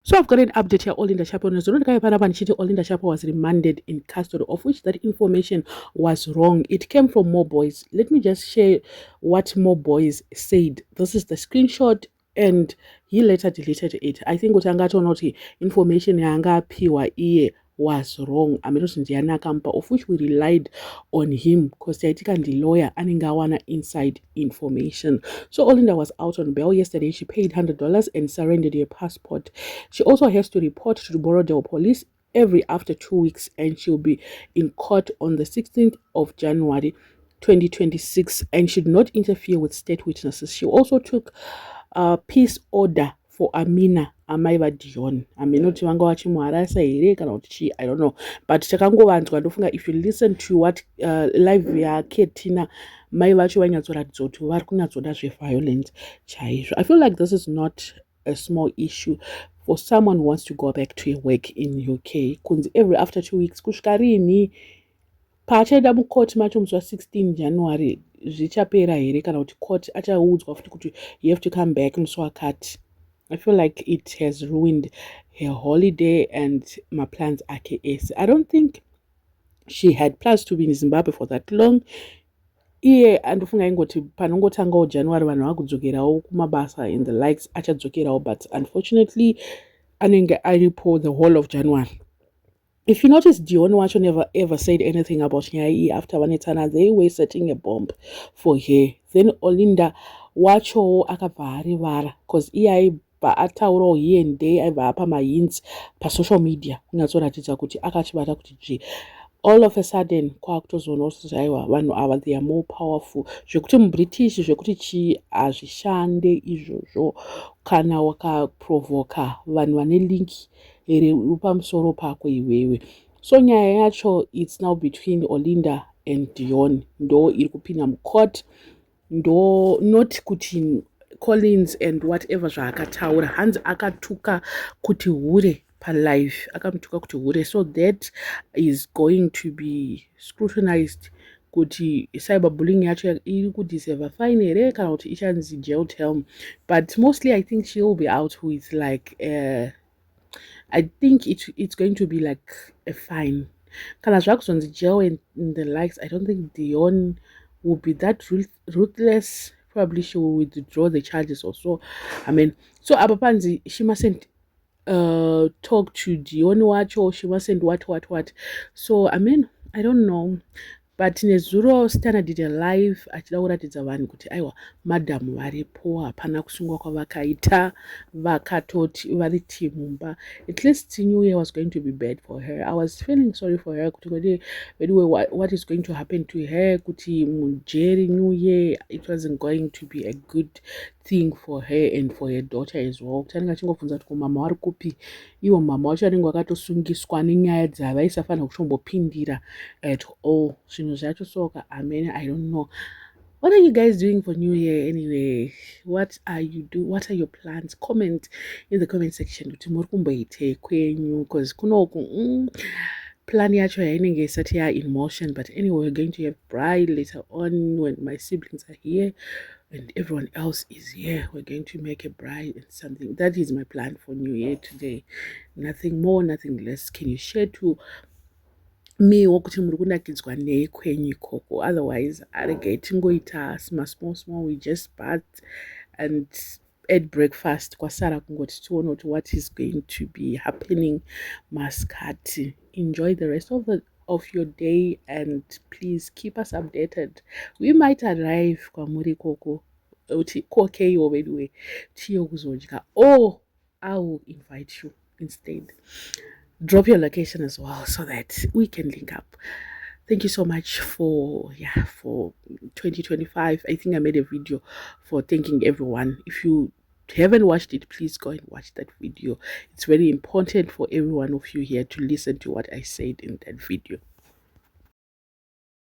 So I've got an update here. Olinda Shapo Olinda Shapo was remanded in custody, of which that information was wrong. It came from More Boys. Let me just share what More Boys said. This is the screenshot, and he later deleted it. I think utangato noti information yanga piwa iye was wrong. Of which we relied on him because the lawyer aningawana inside information. So Olinda was out on bail yesterday. She paid $100 and surrendered her passport. She also has to report to the Borodale police every after 2 weeks, and she'll be in court on the 16th of January 2026 and should not interfere with state witnesses. She also took a peace order for Amina Amaiva Dion. Aminoti vanga vachimuharasa here kana kuti chii, I don't know, but takangovanzwa ndofunga if you listen to what live yake Tina mai vacho vanyatsoratidza kuti vari kunyatsoda zveviolence chaizvo. I feel like this is not a small issue for someone who wants to go back to work in UK. Kunzi every after 2 weeks kusvika rini paachaenda mukoti macho musi wa16 January zvichapera here kana kuti court achaudzwa futi kuti you have to come back musi wakati. I feel like it has ruined her holiday and my plans ake ese. I don't think she had plans to be in Zimbabwe for that long. Iye andofunga ingoti panongotangawo January vanhu vakudzokerawo kumabasa and the likes achadzokerawo, but unfortunately anenge aripo the whole of January. If you notice, Dion Wacho never ever said anything about Nyai after Vanetana. They were setting a bomb for her. Then Olinda Wacho akavarivara because iai atauro here and there aibva apa mahints pa social media kunatsoratidza kuti akachibata kuti ji all of a sudden kwakutozoona kuti aiwa vanhu ava they are more powerful zvekuti muBritish zvekuti chii hazvishande izvozvo kana wakaprovoka vanhu vane linki here pamusoro pako iwewe. So nyaya yacho it's now between Olinda and Dion ndo iri kupinda mucourt ndo not kuti Collins and whatever zvaakataura hanzi akatuka kuti hure palive akamutuka kuti hure, so that is going to be scrutinized kuti cyberbullying yacho iri kudeserva fine here kana kuti ichanzi jail term, but mostly I think she will be out with like I think it's going to be like a fine. Kana zvakuzonzi jail and the likes, I don't think Dion will be that ruthless. Probably she will withdraw the charges or so. I mean, so Abapanzi, she mustn't talk to Dion Wacho, she mustn't what. So, I mean, I don't know. But Nezuro Stana did a live achida kuratidza vanhu kuti aiwa madam varipo hapana kusungwa kwavakaita vakatoti vari timumba. At least New Year was going to be bad for her. I was feeling sorry for her kuti what is going to happen to her kuti mujeri New Year, it wasn't going to be a good thing for her and for her daughter as well. Tanenge achingobvunza kuti mama vari kupi, iwo mama wacho anenge akatosungiswa nenyaya dzavaisafanira kutombopindira at all. Zvinhu zvacho soka amen, I don't know. What are you guys doing for New Year anyway? What are you doing? What are your plans? Comment in the comment section kuti muri kumboite kwenyu, because kunoku plan yacho yainenge isati in motion. But anyway, we're going to have bride later on when my siblings are here and everyone else is here. We're going to make a bride and something. That is my plan for New Year today. Nothing more, nothing less. Can you share to me wokuti muri kunakidzwa nei kwenyu ikoko? Otherwise arege tingoita small we just bath and ate breakfast kwasara kungoti tione kuti what is going to be happening maskati. Enjoy the rest of your day and please keep us updated. We might arrive kwamuri ikoko uti kokeyo anyway tiyo kuzodya, or I will invite you instead. Drop your location as well so that we can link up. Thank you so much for 2025. I think I made a video for thanking everyone. If you haven't watched it, please go and watch that video. It's very important for every one of you here to listen to what I said in that video.